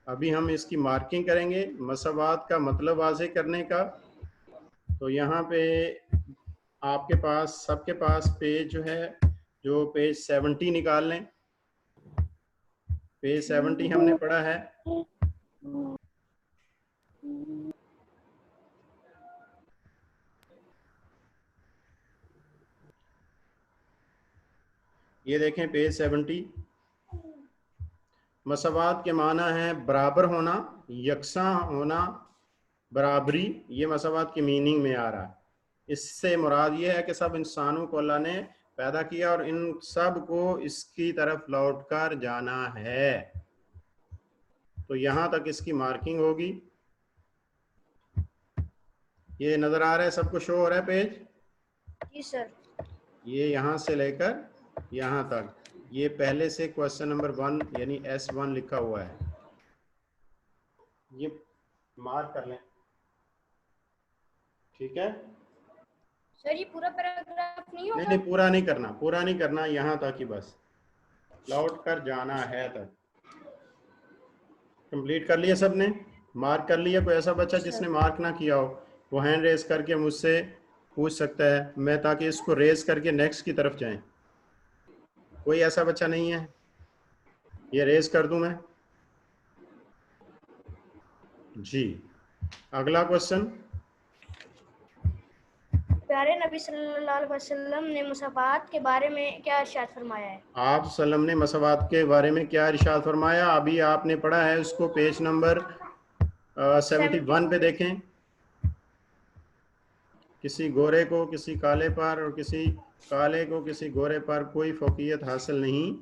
अभी हम इसकी मार्किंग करेंगे मसावात का मतलब वाज़ेह करने का। तो यहाँ पे आपके पास सबके पास पेज जो है, जो पेज 70 निकाल लें। पेज 70 हमने पढ़ा है। ये देखें पेज 70। मसावात के माना है बराबर होना, यकसा होना, बराबरी। ये मसावात की मीनिंग में आ रहा है। इससे मुराद ये है कि सब इंसानों को अल्लाह ने पैदा किया और इन सब को इसकी तरफ लौटकर जाना है। तो यहाँ तक इसकी मार्किंग होगी। ये नज़र आ रहा है, सबको शो हो रहा है पेज? जी सर। ये यहाँ से लेकर यहाँ तक, ये पहले से क्वेश्चन नंबर 1 यानी S1 लिखा हुआ है। ये मार्क कर लें, ठीक है? सर ये पूरा पैराग्राफ नहीं होगा? नहीं, पूरा नहीं करना, पूरा नहीं करना, यहाँ तक ही बस लौट कर जाना है तक। कंप्लीट कर लिया सबने? मार्क कर लिया? कोई ऐसा बच्चा जिसने मार्क ना किया हो वो हैंड रेस करके मुझसे पूछ सकता है, मैं ताकि इसको रेस करके नेक्स्ट की तरफ जाएं। कोई ऐसा बच्चा नहीं है? ये रेस कर दूं मैं? जी। अगला क्वेश्चन। प्यारे नबी सल्लल्लाहु अलैहि वसल्लम ने मुसावात के बारे में क्या इरशाद फरमाया है? आप सल्लम ने मसावात के बारे में क्या इरशाद फरमाया? अभी आपने पढ़ा है उसको, पेज नंबर 71 पे देखें। किसी गोरे को किसी काले पर और किसी काले को किसी गोरे पर कोई फौकियत हासिल नहीं।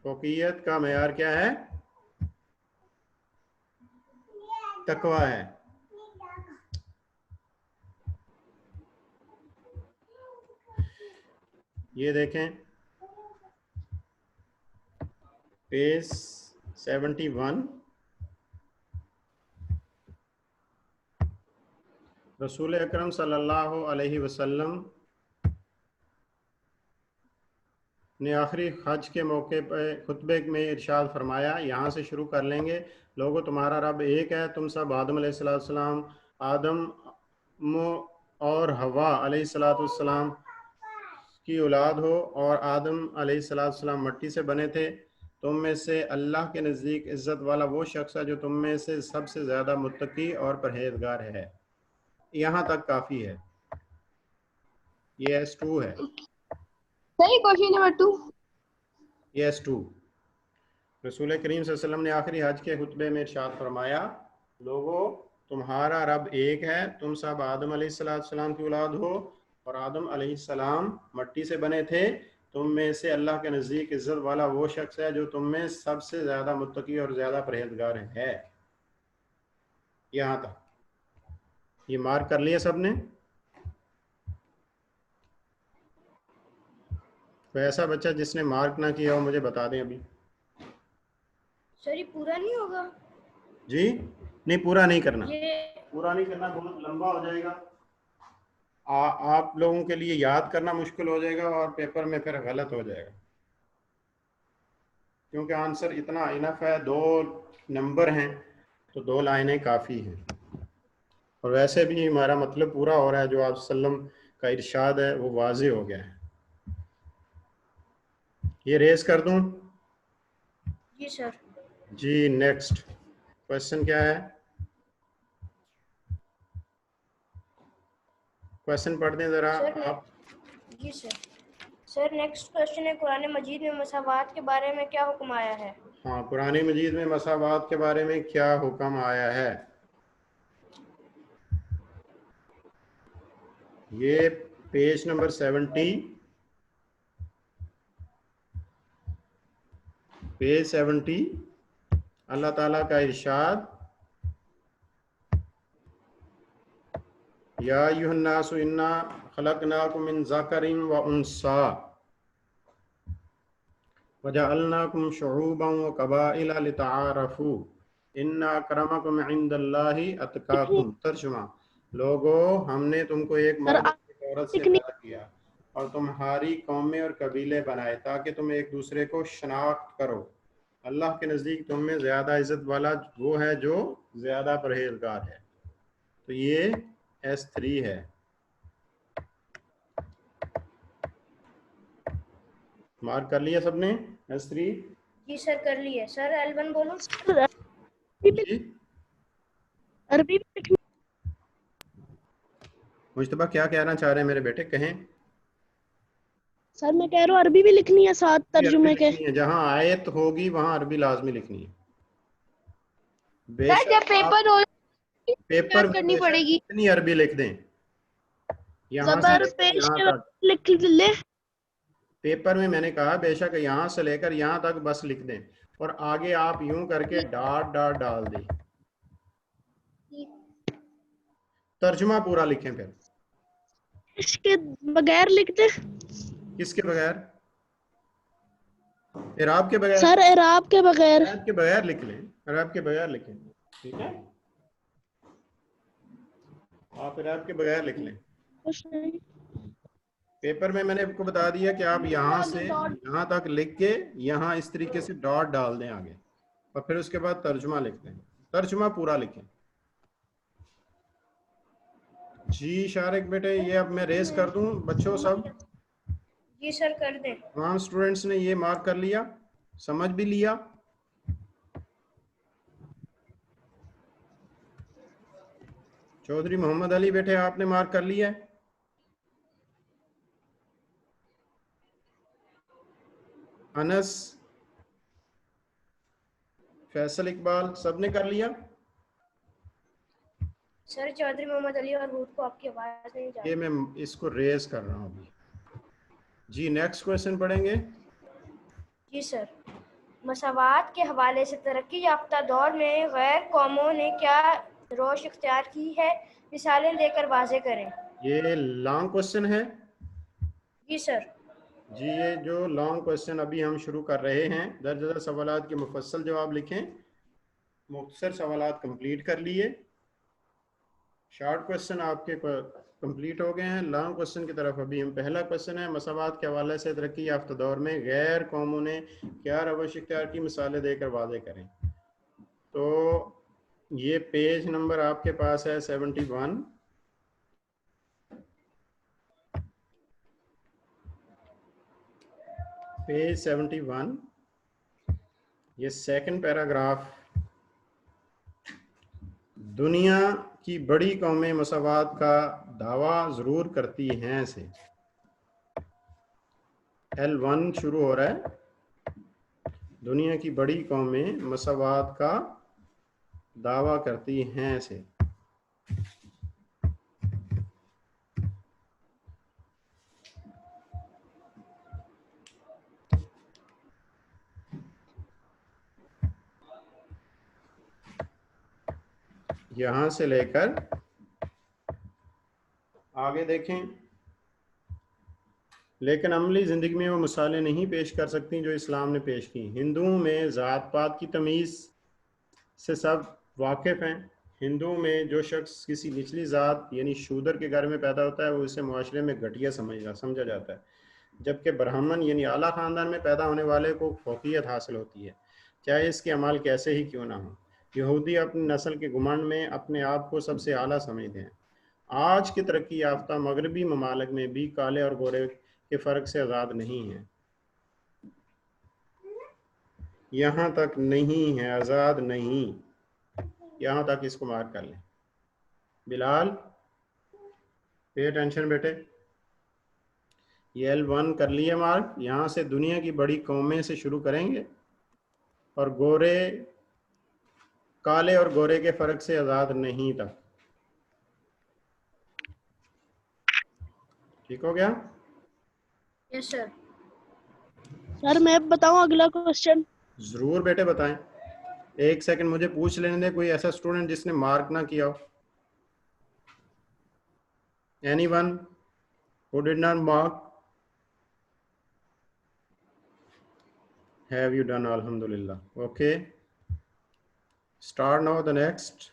फौकियत का मेयार क्या है? तकवा है। ये देखें पेज 71। रसूल अकरम सल्लल्लाहु अलैहि वसल्लम ने आखिरी हज के मौके पर खुतबे में इरशाद फरमाया। यहाँ से शुरू कर लेंगे। लोगों, तुम्हारा रब एक है, तुम सब आदम अलैहिस्सलाम, आदम और हवा अलैहिस्सलाम की औलाद हो, और आदम अलैहिस्सलाम मट्टी से बने थे। तुम में से अल्लाह के नज़दीक इज़्ज़त वाला वो शख्स है जो तुम में से सबसे ज़्यादा मुत्तकी और परहेजगार है। यहाँ तक काफ़ी है। ये S2 है। सही, क्वेश्चन नंबर 2। ये S2। रसूल करीम सल्लल्लाहु अलैहि वसल्लम ने आखिरी हज के खुतबे में इरशाद फरमाया, लोगो तुम्हारा रब एक है, तुम सब आदम अलैहिस्सलाम की औलाद हो, और आदम अलैहिस्सलाम मट्टी से बने थे। तुम में से अल्लाह के नज़दीक इज़्ज़त वाला वो शख्स है जो तुम में सबसे ज़्यादा मुत्तकी और ज़्यादा परहेजगार है। यहाँ तक ये मार्क कर लिया सबने? तो ऐसा बच्चा जिसने मार्क ना किया हो मुझे बता दें अभी। सर ये पूरा नहीं होगा? जी नहीं, पूरा नहीं करना, ये पूरा नहीं करना, बहुत लंबा हो जाएगा। आप लोगों के लिए याद करना मुश्किल हो जाएगा और पेपर में फिर गलत हो जाएगा, क्योंकि आंसर इतना इनफ है, 2 नंबर हैं तो 2 लाइनें काफ़ी हैं। और वैसे भी हमारा मतलब पूरा हो रहा है, जो आप सल्लम का इरशाद है वो वाज़े हो गया है। ये रेस कर दूं? जी सर। जी। नेक्स्ट क्वेश्चन क्या है? क्वेश्चन पढ़ दें ज़रा आप। जी सर। सर नेक्स्ट क्वेश्चन है, कुरान मजीद में मसावात के बारे में क्या हुक्म आया है? हाँ, कुरान मजीद में मसावात के बारे में क्या हुक्म आया है? ये पेज नंबर 70, पेज 70 अल्लाह ताला का इरशाद, या अय्युहन्नासु इन्ना खलकनाकुम मिन ज़करिन व उन्सा वजअलनाकुम शुऊबन व कबाइला लितआरफू इन्ना अक्रमकुम इंदल्लाहि अतकाकुम। तर्जुमा, लोगो हमने तुमको एक मर्द और एक औरत से पैदा किया और तुम्हारी कौमें और कबीले बनाए ताकि तुम एक दूसरे को शनाख्त करो। अल्लाह के नज़दीक तुम में ज़्यादा इज़्ज़त वाला वो है जो ज़्यादा परहेजगार है। तो ये S3 है। मार्क कर लिया सबने S3? जी सर कर लिए। सर L1 बोलो। जी अरबी में लिखनी। मुश्तबा क्या कहना चाह रहे हैं मेरे बेटे, कहें। सर मैं कह रहा हूँ अरबी भी लिखनी है साथ अरबी तर्जुमे के। लिखनी है, जहाँ आयत होगी वहाँ अरबी लाजमी लिखनी है। सर बेशक जब आप पेपर हो पेपर याद में करनी बेशक पड़ेगी। कितनी अरबी लिख दें, यहाँ से जबर लेकर पेश यहाँ के तक। बाद लिख ले। पेपर में मैंने कहा बेशक यहाँ से लेकर यहाँ तक बस लिख दें, और आगे आप यूं करके डॉट डॉट डाल दें। तर्जुमा पूरा लिखें फिर। इसके बगैर लिख दे। किसके बगैर? इराब के बगैर। सर एराब के बगैर। इराब के बगैर लिख लें, इराब के बगैर लिखें, ठीक है। आप इराब के बगैर लिख लें। कुछ नहीं। पेपर में मैंने आपको बता दिया कि आप यहाँ से यहाँ तक लिख के यहाँ इस तरीके से डॉट डाल दें आगे, और फिर उसके बाद तर्जुमा लिख दें। तर्जुमा पूरा लिखें। जी शारिक बेटे, ये अब मैं रेस कर दूं बच्चों सब? जी सर कर दें। तमाम स्टूडेंट्स ने ये मार्क कर लिया, समझ भी लिया? चौधरी मोहम्मद अली बेटे, आपने मार्क कर लिया है? अनस, फैसल इकबाल, सबने कर लिया? सर चौधरी मोहम्मद अली और हूद को आपकी आवाज नहीं जा ये रही। मैं इसको रेस कर रहा हूँ अभी। जी नेक्स्ट क्वेश्चन पढ़ेंगे। जी सर। मसावात के हवाले से तरक्की याफ्ता दौर में गैर कौमों ने क्या रोश इख्तियार की है, मिसालें देकर वाज़े करें। ये लॉन्ग क्वेश्चन है। जी सर। जी ये जो लॉन्ग क्वेश्चन अभी हम शुरू कर रहे हैं, दर्ज सवालात के मुफस्सल जवाब लिखें। मुख्तसर सवालात कंप्लीट कर लिए, शॉर्ट क्वेश्चन आपके कंप्लीट हो गए हैं। लॉन्ग क्वेश्चन की तरफ अभी हम, पहला क्वेश्चन है मसावात के हवाले से तरक्की याफ्ता दौर में गैर कौमों ने क्या रवश इख्तियार की, मिसालें देकर वाज़े करें। तो ये पेज नंबर आपके पास है 71। पेज 71, ये सेकंड पैराग्राफ। दुनिया की बड़ी कौमें मसावात का दावा ज़रूर करती हैं से L1 शुरू हो रहा है। दुनिया की बड़ी कौमें मसावात का दावा करती हैं से। यहां से लेकर आगे देखें। लेकिन अमली ज़िंदगी में वो मिसालें नहीं पेश कर सकती जो इस्लाम ने पेश की। हिंदुओं में ज़ात पात की तमीज़ से सब वाकिफ़ हैं। हिंदुओं में जो शख्स किसी निचली ज़ात यानी शूदर के घर में पैदा होता है वो इसे मुआशरे में घटिया समझा जाता है, जबकि ब्राह्मण यानी आला ख़ानदान में पैदा होने वाले को फौकियत हासिल होती है, चाहे इसके अमाल कैसे ही क्यों ना हो। यहूदी अपनी नस्ल के गुमान में अपने आप को सबसे आला समझते हैं। आज के तरक्की याफ्ता मगरबी ममालिक में भी काले और गोरे के फ़र्क से आज़ाद नहीं है। यहाँ तक नहीं है, आज़ाद नहीं, यहाँ तक इसको मार्क कर लें। बिलाल पे अटेंशन बेटे, ये L1 कर लिए मार्क। यहाँ से दुनिया की बड़ी कौमें से शुरू करेंगे और गोरे, काले और गोरे के फ़र्क से आज़ाद नहीं तक। ठीक हो गया? Yes sir. सर मैं बताऊं अगला क्वेश्चन? ज़रूर बेटे बताएं। एक सेकंड मुझे पूछ लेने दे, कोई ऐसा स्टूडेंट जिसने मार्क ना किया हो। Anyone who did not mark? Have you done? Alhamdulillah. Okay. Start now the next.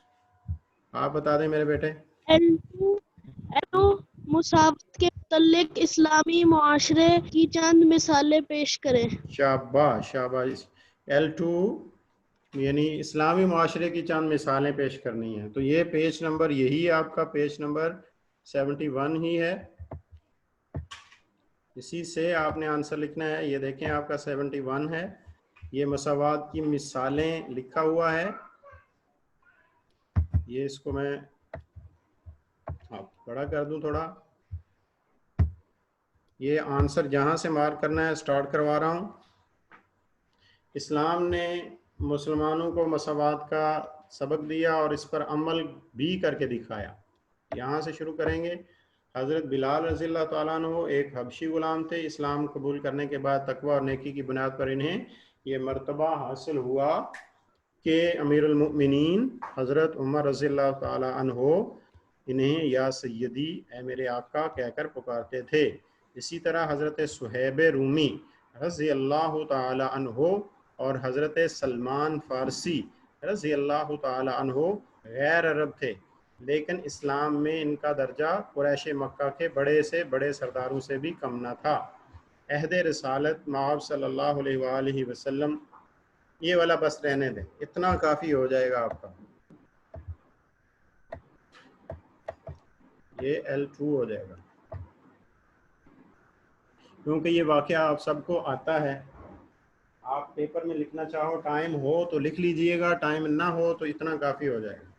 आप बता दें मेरे बेटे। L2 मुसावत के मुतल्लिक इस्लामी मुआशरे की चंद मिसालें पेश करें। शाबाश शाबाश। L2 यानी इस्लामी मुआशरे की चंद मिसालें पेश करनी है। तो ये पेज नंबर, यही आपका पेज नंबर 71 ही है, इसी से आपने आंसर लिखना है। ये देखें आपका 71 है, ये मसावात की मिसालें लिखा हुआ है। ये इसको मैं बड़ा कर दूं थोड़ा। ये आंसर जहां से मार्क करना है स्टार्ट करवा रहा हूं। इस्लाम ने मुसलमानों को मसावात का सबक दिया और इस पर अमल भी करके दिखाया। यहाँ से शुरू करेंगे। हज़रत बिलाल रज़ी अल्लाह तआला अन्हु एक हबशी गुलाम थे। इस्लाम कबूल करने के बाद तकवा और नेकी की बुनियाद पर इन्हें ये मर्तबा हासिल हुआ कि अमीरुल मोमिनीन हज़रत उमर रज़ी अल्लाह तआला अन्हु इन्हें या सैयदी, ए मेरे आका कहकर पुकारते थे। इसी तरह हज़रत सुहैब रूमी रज़ी अल्लाह तआला अन्हु और हज़रत सलमान फ़ारसी रज़ी अल्लाह तआला अन्हु गैर अरब थे, लेकिन इस्लाम में इनका दर्जा कुरैश मक्का के बड़े से बड़े सरदारों से भी कम न था। अहद रिसालत मआब सल्लल्लाहु अलैहि वसल्लम, ये वाला बस रहने दें, इतना काफ़ी हो जाएगा आपका। ये L2 हो जाएगा, क्योंकि ये वाक़या आप सबको आता है। आप पेपर में लिखना चाहो, टाइम हो तो लिख लीजिएगा, टाइम ना हो तो इतना काफ़ी हो जाएगा।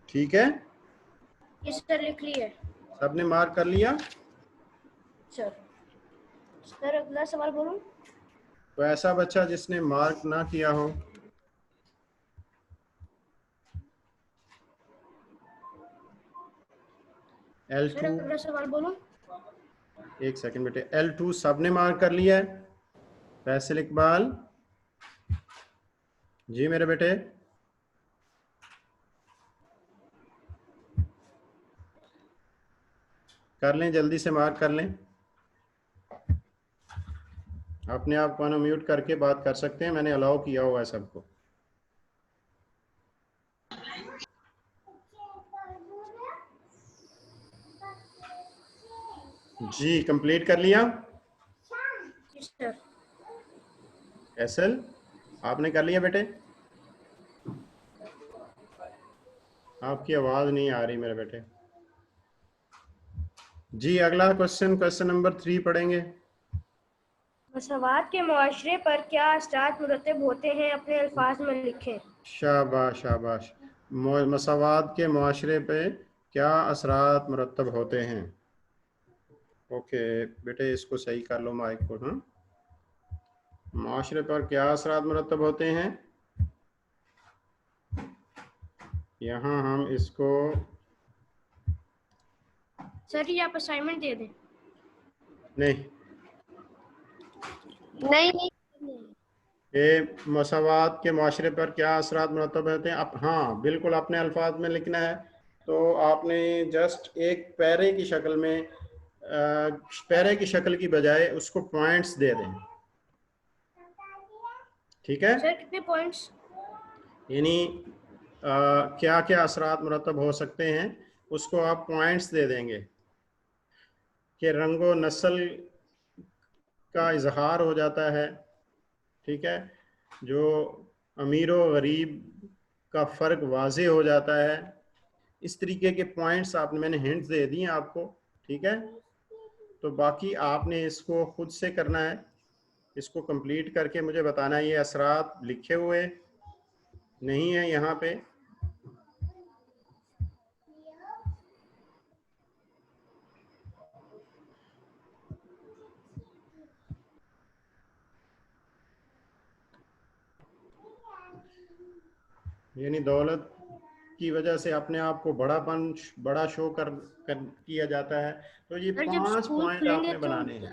ठीक है, ये सर लिख लिए। सबने मार्क कर लिया? सर सर अगला सवाल बोलूं? तो ऐसा बच्चा जिसने मार्क ना किया हो, सर L2, अगला सवाल बोलूं? एक सेकंड बेटे, L2 सबने मार्क कर लिया है? फैसल इकबाल जी मेरे बेटे, कर लें, जल्दी से मार्क कर लें। अपने आप को अनम्यूट करके बात कर सकते हैं, मैंने अलाउ किया हुआ है सबको। जी कंप्लीट कर लिया? जी सर। फैसल आपने कर लिया बेटे? आपकी आवाज़ नहीं आ रही मेरे बेटे। जी अगला क्वेश्चन, क्वेश्चन नंबर 3 पढ़ेंगे। मसावात के मुआशरे पर क्या असरात मुरतब होते हैं, अपने अल्फाज में लिखें। शाबाश शाबाश। मसावात के मुआशरे पे क्या असरात मुरतब होते हैं? ओके बेटे, इसको सही कर लो माइक को। हाँ, मुआशरे पर क्या असरात मुरतब होते हैं, यहाँ हम इसको सर ये आप असाइनमेंट दे दें। नहीं, नहीं ये मसावात के मुआशरे पर क्या असरात मुरतब होते हैं, आप हाँ बिल्कुल अपने अल्फाज में लिखना है। तो आपने जस्ट एक पैरे की शक्ल में, पैरे की शक्ल की बजाय उसको पॉइंट्स दे दें। ठीक है, सर कितने पॉइंट्स? यानी क्या क्या असरात मुरतब हो सकते हैं उसको आप पॉइंट्स दे देंगे कि रंगो नस्ल का इजहार हो जाता है। ठीक है, जो अमीर व गरीब का फ़र्क वाजे हो जाता है। इस तरीके के पॉइंट्स आपने, मैंने हिंट्स दे दिए आपको। ठीक है, तो बाकी आपने इसको खुद से करना है। इसको कंप्लीट करके मुझे बताना है। ये असरात लिखे हुए नहीं है यहाँ पे, यानी दौलत की वजह से अपने आप को बड़ा शो कर किया जाता है। तो ये सर जब 5 स्कूल पॉइंट खुलेंगे आपने तो बनाने हैं।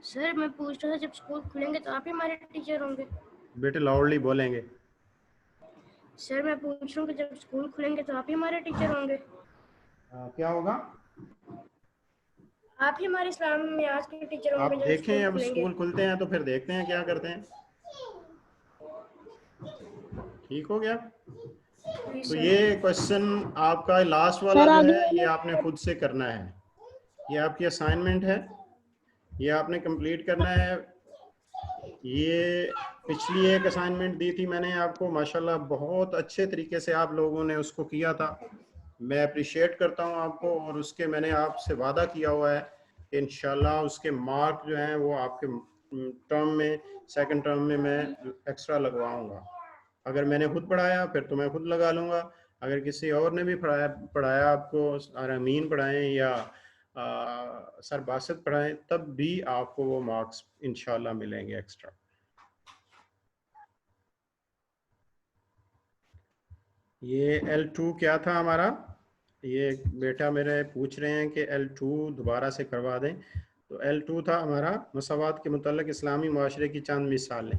सर मैं पूछ रहा था, जब स्कूल खुलेंगे तो आप ही हमारे टीचर होंगे। बेटे लाउडली बोलेंगे। सर मैं पूछ रहा हूँ कि जब स्कूल खुलेंगे तो आप ही हमारे टीचर होंगे। क्या होगा? आप ही हमारे इस्लाम में आज के टीचर आप होंगे जब देखें, स्कूल अब खुलेंगे। स्कूल खुलते हैं तो फिर देखते हैं क्या करते हैं। ठीक हो गया? तो ये क्वेश्चन आपका लास्ट वाला सर, जो आगे है ये वाला? आपने खुद से करना है। ये आपकी असाइनमेंट है, ये आपने कंप्लीट करना है। ये पिछली एक असाइनमेंट दी थी मैंने आपको, माशाल्लाह बहुत अच्छे तरीके से आप लोगों ने उसको किया था। मैं अप्रिशिएट करता हूँ आपको, और उसके मैंने आपसे वादा किया हुआ है कि इंशाल्लाह उसके मार्क जो हैं वो आपके टर्म में, सेकंड टर्म में मैं एक्स्ट्रा लगवाऊंगा। अगर मैंने खुद पढ़ाया फिर तो मैं खुद लगा लूँगा, अगर किसी और ने भी पढ़ाया आपको, सर अमीन पढ़ाएं या सर बासित पढ़ाएं, तब भी आपको वो मार्क्स इंशाल्लाह मिलेंगे एक्स्ट्रा। ये L2 क्या था हमारा? ये बेटा मेरे पूछ रहे हैं कि L2 दोबारा से करवा दें। तो L2 था हमारा मसावात के मुताल्लिक इस्लामी मुआशरे की चंद मिसालें।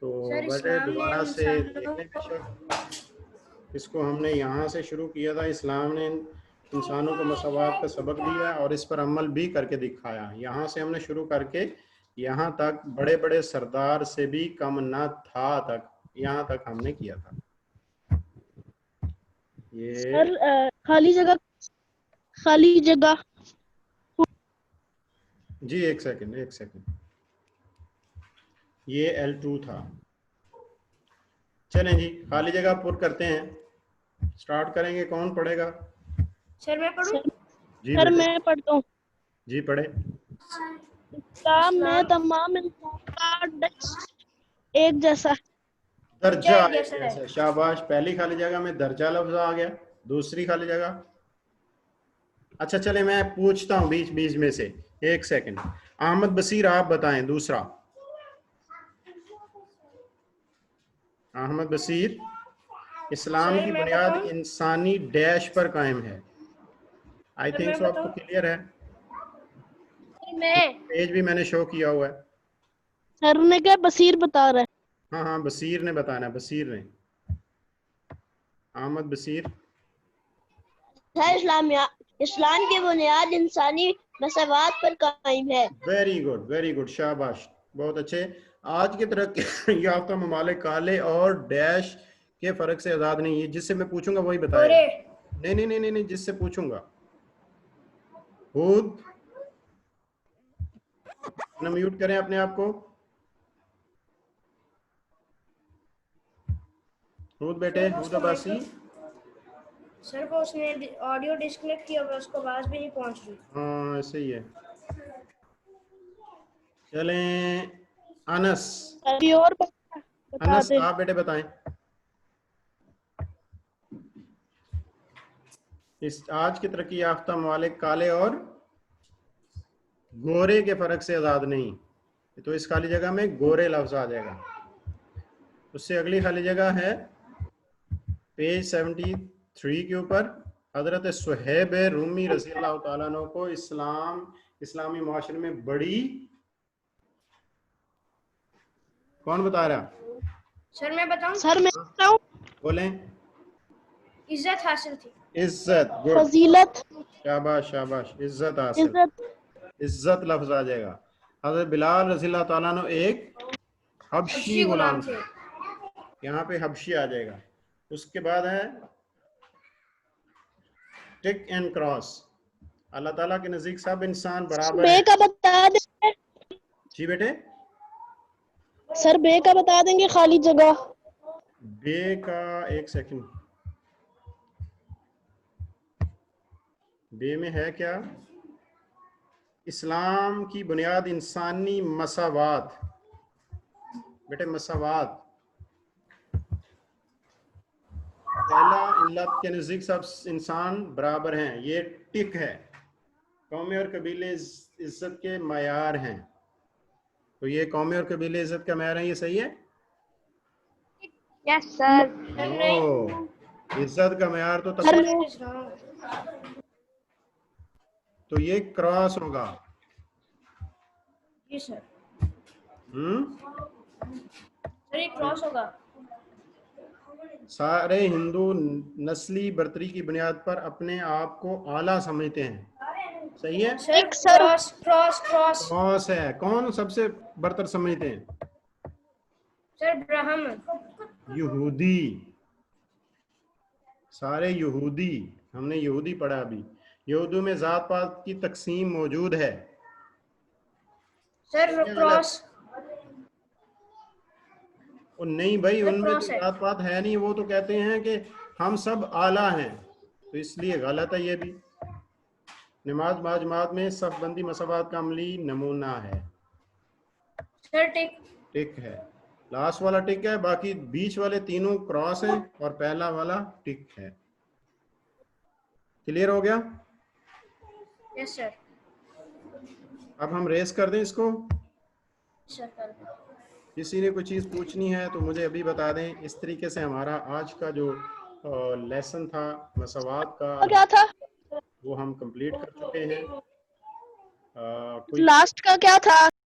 तो सर, बेटे इस्लाम ने दोबारा से इंसानों देखने बेशक इसको हमने यहाँ से शुरू किया था। इस्लाम ने इंसानों को मसावात का सबक दिया और इस पर अमल भी करके दिखाया। यहाँ से हमने शुरू करके यहाँ तक बड़े बड़े सरदार से भी कम न था तक, यहाँ तक हमने किया था। ये सर, खाली जगह जी एक सेकंड, ये L2 था। चलें जी, खाली जगह पुर करते हैं, स्टार्ट करेंगे। कौन पढ़ेगा? सर, मैं पढ़ूं? जी सर, बेटे, मैं पढ़ता हूँ। जी पढ़े। इस्लाम में तमाम इंसान का एक जैसा दर्जा एक एक जैसा है। जैसा, शाबाश। पहली खाली जगह में दर्जा लफ्ज आ गया। दूसरी खाली जगह, अच्छा चले मैं पूछता हूँ बीच बीच में से, एक सेकंड। अहमद बसीर आप बताएं दूसरा। अहमद बसीर, इस्लाम सर, की मैं बुनियाद बताऊं? इंसानी डैश पर कायम है। आई सर, थिंक मैं सो आपको बताऊं? क्लियर है। मैं पेज भी मैंने शो किया हुआ है। सर ने क्या बसीर बता रहा है? हाँ हाँ, बसीर ने बताना, बसीर ने। अहमद बसीर। इस्लाम की बुनियाद इंसानी मसावात पर कायम है। वेरी गुड, शाबाश, बहुत अच्छे। आज की तरक्की याफ्ता ममालिक काले और डैश के फर्क से आजाद नहीं है। जिससे मैं पूछूंगा वही बताएगा। गोरे। नहीं, जिससे पूछूंगा। खुद ना म्यूट करें अपने आप को। खुद बेटे, खुद अब्बासी। सर को उसने ऑडियो डिस्कनेक्ट किया हुआ, उसको आवाज भी नहीं पहुंच रही। हाँ ऐसे ही है। चलें, अनस। अभी और बता अनस दे। आप बेटे बताएं। इस आज की तरक्की याफ्ता ममालिक काले और गोरे के फर्क से आजाद नहीं, तो इस खाली जगह में गोरे लफ्ज आ जाएगा। उससे अगली खाली जगह है पेज 73 के ऊपर। हजरत सुहैब रूमी रज़ी अल्लाह तआला अन्हु को इस्लामी मुआशरे में बड़ी, कौन बता रहा? सर, मैं बताऊं? सर, मैं बताऊं? बोलें। इज्जत हासिल थी। इज्जत, गुड, फजीलत, शाबाश, इज्जत हासिल। इज्जत। इज्जत लफ्ज आ जाएगा। हजरत बिलाल रज़ी अल्लाह तआला अन्हु एक हबशी गुलाम थे, यहाँ पे हबशी आ जाएगा। उसके बाद है टिक एंड क्रॉस। अल्लाह ताला के नजदीक सब इंसान बराबर बे हैं। का बता देंगे। जी बेटे, सर, बे का बता देंगे खाली जगह। बे का एक सेकंड, बे में है क्या? इस्लाम की बुनियाद इंसानी मसावात। बेटे मसावात, पहला इल्लत के नजदीक सब इंसान बराबर हैं, ये टिक है। कौमे और कबीले इज्जत के मयार हैं, तो ये कौमे और कबीले इज्जत का मयार है, ये सही है? Yes sir. नो, इज्जत का मयार तो सर, तो ये क्रॉस होगा। जी सर। हम्म, सर, ये क्रॉस होगा। सारे हिंदू नस्ली बर्तरी की बुनियाद पर अपने आप को आला समझते हैं, सही है? Sir, cross cross cross. Cross है। कौन सबसे बर्तर समझते हैं? सर, ब्राह्मण। यहूदी। सारे यहूदी, हमने यहूदी पढ़ा अभी, यहूदी में जात पात की तकसीम मौजूद है। सर सही है, गलत? क्रॉस। और नहीं भाई, सर उनमें तो क्रॉस है। जात पात है नहीं, वो तो कहते हैं कि हम सब आला हैं, तो इसलिए गलत है ये भी। नमाज बाजमात में सफबंदी मसवात का अमली नमूना है। सर टिक। टिक है, लास्ट वाला टिक है, बाकी बीच वाले तीनों क्रॉस हैं और पहला वाला टिक है। क्लियर हो गया? Yes sir. अब हम रेस कर दें इसको। सर किसी ने कोई चीज़ पूछनी है तो मुझे अभी बता दें। इस तरीके से हमारा आज का जो लेसन था मसवात का, क्या था? वो हम कंप्लीट कर चुके हैं। कोई लास्ट का क्या था?